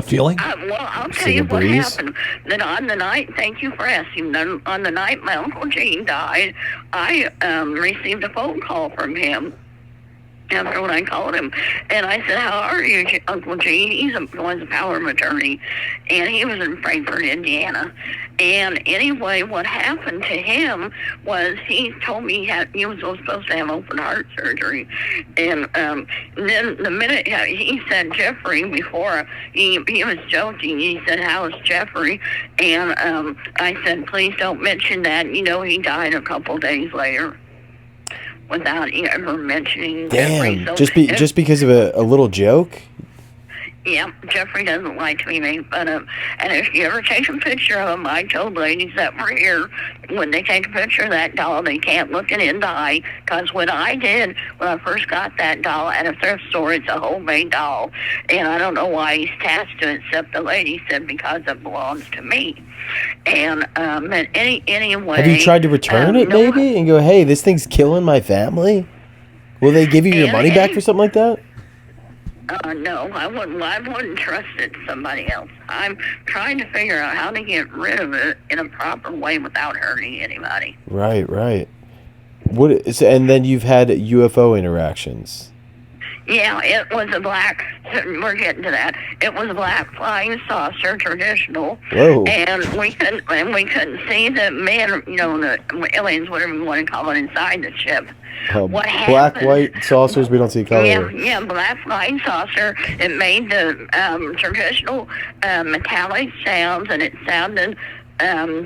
feeling? Well, I'll tell you what happened. Then on the night, thank you for asking. Then on the night my Uncle Gene died, I received a phone call from him. After when I called him, and I said, "How are you, Uncle Gene?" He was a power of attorney, and he was in Frankfort, Indiana. And anyway, what happened to him was he told me he was supposed to have open heart surgery, and then the minute he said Jeffrey before he was joking. He said, "How's Jeffrey?" And I said, "Please don't mention that. You know, he died a couple days later." Without ever mentioning Jeffrey. So just because of a little joke? Yeah, Jeffrey doesn't like me, but and if you ever take a picture of him, I told ladies that were here, when they take a picture of that doll, they can't look it in the eye, because when I first got that doll at a thrift store, it's a homemade doll, and I don't know why he's attached to it, except the lady said because it belongs to me. And anyway, have you tried to return it maybe and go, hey, this thing's killing my family? Will they give you your money back for something like that? No, I wouldn't trust it to somebody else. I'm trying to figure out how to get rid of it in a proper way without hurting anybody. Right. And then you've had UFO interactions. Yeah, it was a black. We're getting to that. It was a black flying saucer, traditional. Whoa. And we couldn't see the man, the aliens, whatever you want to call it, inside the ship. What black, white saucers, we don't see color. Yeah, black flying saucer. It made the traditional metallic sounds, and it sounded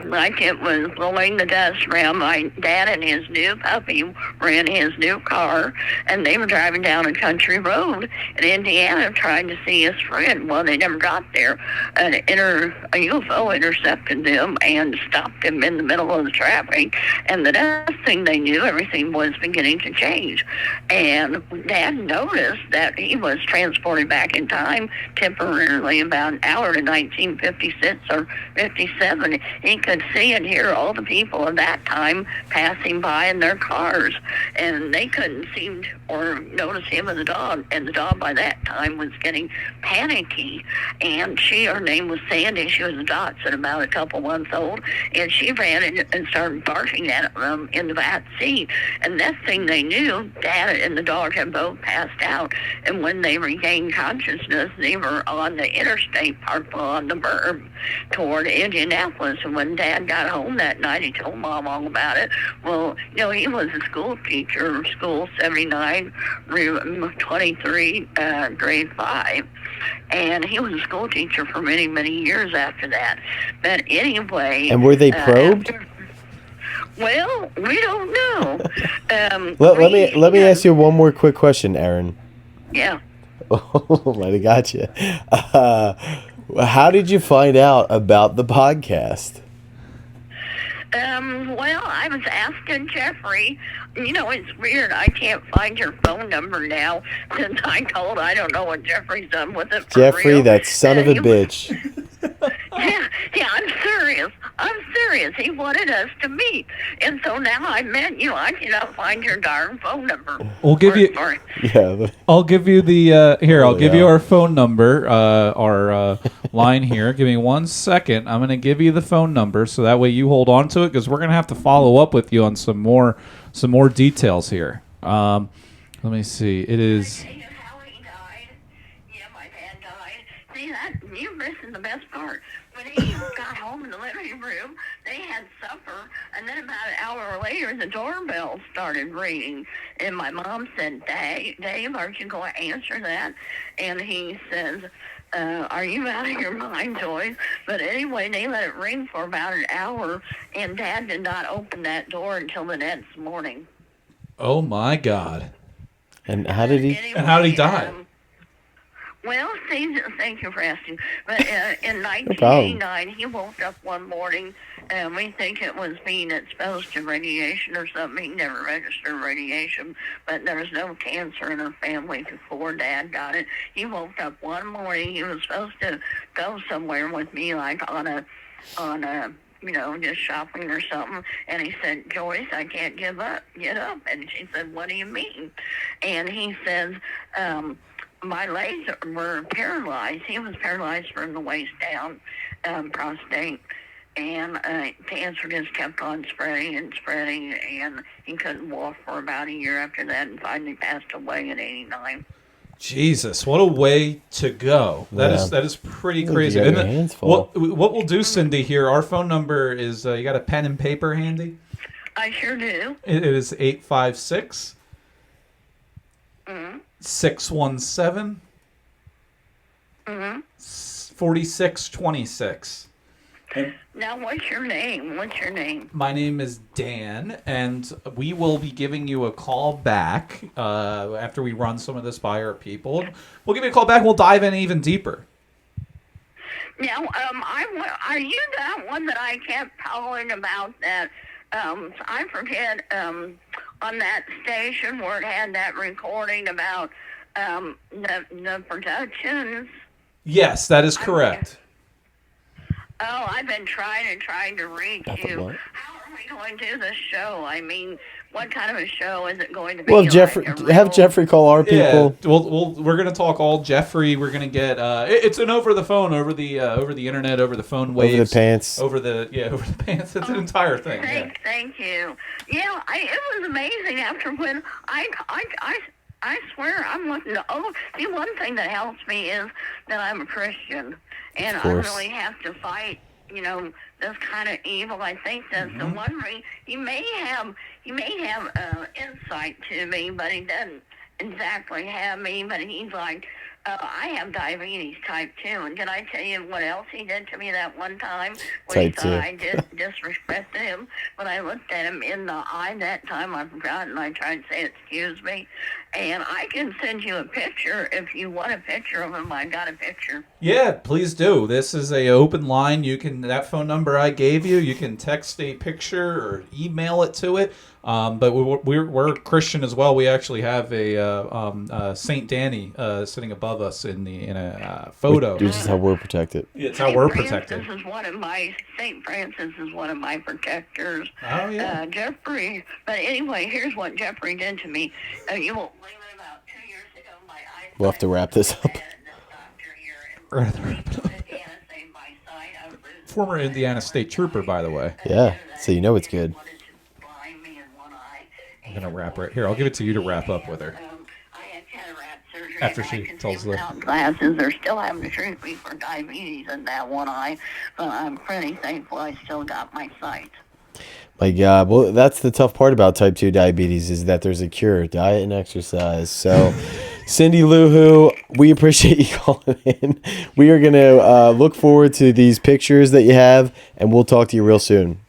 like it was blowing the dust around. My dad and his new puppy were in his new car, and they were driving down a country road in Indiana trying to see his friend. Well, they never got there. A UFO intercepted them and stopped him in the middle of the traffic, and the next thing they knew, everything was beginning to change. And Dad noticed that he was transported back in time temporarily about an hour to 1956 or 57. He could see and hear all the people of that time passing by in their cars, and they couldn't seem or notice him and the dog. And the dog by that time was getting panicky. And her name was Sandy. She was a dachshund, about a couple months old, and she ran in and started barking at them in the back seat. And next thing they knew, Dad and the dog had both passed out. And when they regained consciousness, they were on the interstate parked on the burb toward Indianapolis. And when Dad got home that night, he told Mom all about it. Well, he was a school teacher, school 79, 23, grade 5. And he was a school teacher for many, many years after that. But anyway... And were they probed? Well, we don't know. Let me ask you one more quick question, Aaron. Yeah. Oh, might have got you. How did you find out about the podcast? Well, I was asking Jeffrey. It's weird. I can't find your phone number now since I don't know what Jeffrey's done with it. Jeffrey, that son of a bitch. Yeah, I'm serious. He wanted us to meet. And so now I met you. I cannot find your darn phone number. We'll give you... Yeah. I'll give you the... Here, I'll give you our phone number, our line here. Give me 1 second. I'm going to give you the phone number so that way you hold on to it, because we're going to have to follow up with you on some more details here. Let me see. It is... How he died. Yeah, my dad died. See, you're missing the best part. When he got home in the living room, they had supper, and then about an hour later, the doorbell started ringing. And my mom said, Dave, aren't you going to answer that? And he says, are you out of your mind, Joyce? But anyway, they let it ring for about an hour, and Dad did not open that door until the next morning. Oh, my God. And how did he... And how did he die? Well, thank you for asking. But in 1989, he woke up one morning, and we think it was being exposed to radiation or something. He never registered radiation, but there was no cancer in our family before Dad got it. He woke up one morning. He was supposed to go somewhere with me, like on a just shopping or something. And he said, Joyce, I can't get up. And she said, what do you mean? And he says, my legs were paralyzed. He was paralyzed from the waist down, prostate. And cancer just kept on spreading and spreading. And he couldn't walk for about a year after that and finally passed away at 89. Jesus, what a way to go. That is pretty crazy. You got your hands full. What we'll do, Cindy, here, our phone number is, you got a pen and paper handy? I sure do. It is 856 617 4626. Now, what's your name? My name is Dan, and we will be giving you a call back after we run some of this by our people. We'll give you a call back, and we'll dive in even deeper. Now, are you that one that I kept calling about that, I forget, on that station where it had that recording about the productions? Yes, that is correct. Oh, I've been trying to reach you. How are we going to do this show? I mean, what kind of a show is it going to be? Well, have Jeffrey call our people. Yeah, we're going to talk all Jeffrey. We're going to get it's an over the phone, over the internet, over the phone waves, over the pants, over the pants. It's an entire thing. Thank you. Yeah, it was amazing. After when I swear I'm looking. The one thing that helps me is that I'm a Christian. And I really have to fight, this kind of evil. I think that's the one reason. He may have insight to me, but he doesn't exactly have me. But he's like, I have diabetes type 2. And can I tell you what else he did to me that one time? When he thought I disrespected him. When I looked at him in the eye that time, I forgot, and I tried to say, excuse me. And I can send you a picture if you want a picture of him. I got a picture. Yeah, please do. This is a open line. You can, that phone number I gave you, you can text a picture or email it to it. But we're Christian as well. We actually have a Saint Danny sitting above us in a photo. This is how we're protected. Yeah, it's how we're protected. This is one of my Saint Francis is one of my protectors. Oh yeah. Jeffrey. But anyway, here's what Jeffrey did to me. You won't believe it. About 2 years ago, my eyesight. We'll have to wrap this up. Former Indiana State Trooper, by the way. Yeah, so you know it's good. I'm gonna wrap right here. I'll give it to you to wrap up with her. After she tells the glasses, they're still having to treat me for diabetes in that one eye, but I'm pretty thankful I still got my sight. My God, well, that's the tough part about type 2 diabetes is that there's a cure, diet and exercise. So, Cindy Lou Who, we appreciate you calling in. We are going to look forward to these pictures that you have, and we'll talk to you real soon.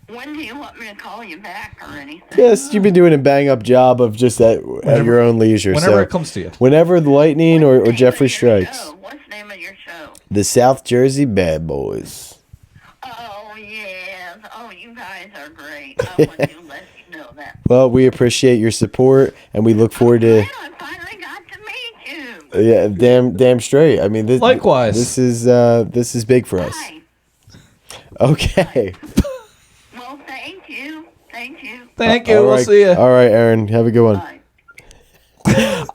When do you want me to call you back or anything? Yes, you've been doing a bang-up job of just at your own leisure. Whenever it comes to you. Whenever the lightning or Jeffrey strikes. What's the name of your show? The South Jersey Bad Boys. Oh, yes. Oh, you guys are great. I want to let you know that. Well, we appreciate your support, and we look forward to... I finally got to meet you. Yeah, damn straight. I mean, likewise. This is big for us. Hi. Okay. Well, thank you. Thank you. All We'll right. see you. All right, Aaron. Have a good one. Bye.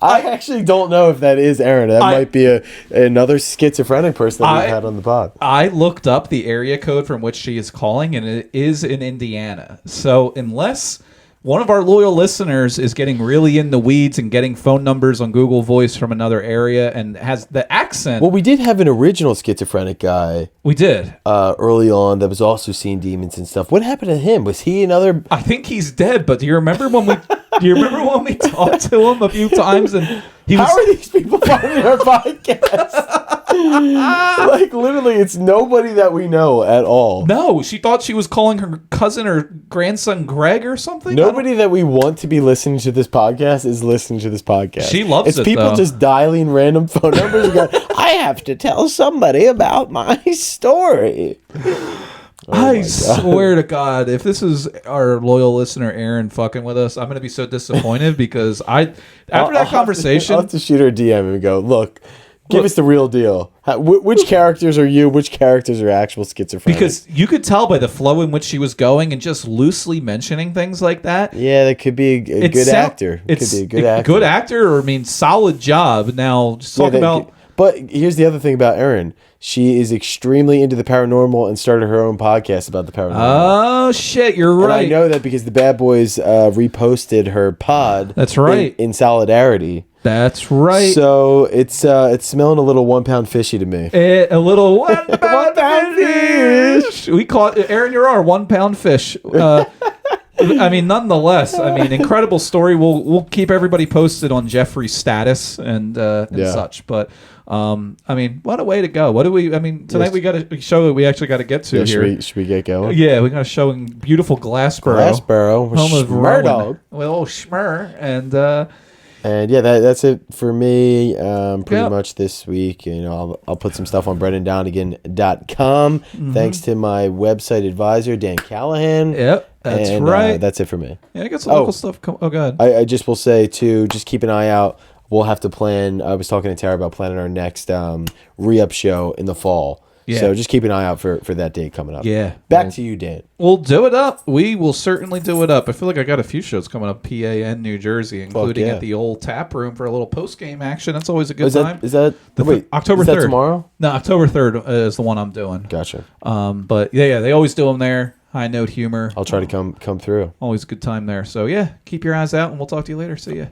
I actually don't know if that is Aaron. That might be another schizophrenic person that we've had on the pod. I looked up the area code from which she is calling, and it is in Indiana. So unless one of our loyal listeners is getting really in the weeds and getting phone numbers on Google Voice from another area and has the accent. Well, we did have an original schizophrenic guy. We did. Early on that was also seeing demons and stuff. What happened to him? Was he another... I think he's dead, but do you remember when we... talked to him a few times and he was... How are these people finding our podcast? Like, literally, it's nobody that we know at all. No, she thought she was calling her cousin or grandson Greg or something. Nobody that we want to be listening to this podcast is listening to this podcast. She loves it, It's people just dialing random phone numbers and going, I have to tell somebody about my story. I swear to God, if this is our loyal listener Aaron fucking with us, I'm going to be so disappointed because after that conversation... I'll have to shoot her a DM and go, look, Give us the real deal. Which characters are you? Which characters are actual schizophrenic? Because you could tell by the flow in which she was going and just loosely mentioning things like that. Yeah, that could be a good actor. It could be a good actor. Good actor, or I mean, solid job. Now, just talk about. But here's the other thing about Erin. She is extremely into the paranormal and started her own podcast about the paranormal. Oh, shit, you're right. And I know that because the Bad Boys reposted her pod. That's right. In solidarity. That's right. So it's smelling a little 1 pound fishy to me. A little 1 pound fish. We call it, Aaron, you're our 1 pound fish. I mean, nonetheless, incredible story. We'll keep everybody posted on Jeffrey's status and such. But what a way to go. What do we? Tonight we got a show that we actually got to get to here. Should we get going? Yeah, we got a show in beautiful Glassboro, home of Rowan. Well, Schmer and yeah, that's it for me. Pretty much this week. I'll put some stuff on BrendanDonegan.com. Thanks to my website advisor, Dan Callahan. Yep, that's right. That's it for me. Yeah, I got some local stuff. Go ahead. I just will say, too, just keep an eye out. We'll have to plan. I was talking to Tara about planning our next re-up show in the fall. Yeah. So just keep an eye out for that date coming up. Yeah. Back to you, Dan. We'll do it up. We will certainly do it up. I feel like I got a few shows coming up, PA and New Jersey, including at the old tap room for a little post-game action. That's always a good time. Is that October 3rd? Is that tomorrow? No, October 3rd is the one I'm doing. Gotcha. But yeah, they always do them there. High note humor. I'll try to come through. Always a good time there. So yeah, keep your eyes out, and we'll talk to you later. See ya.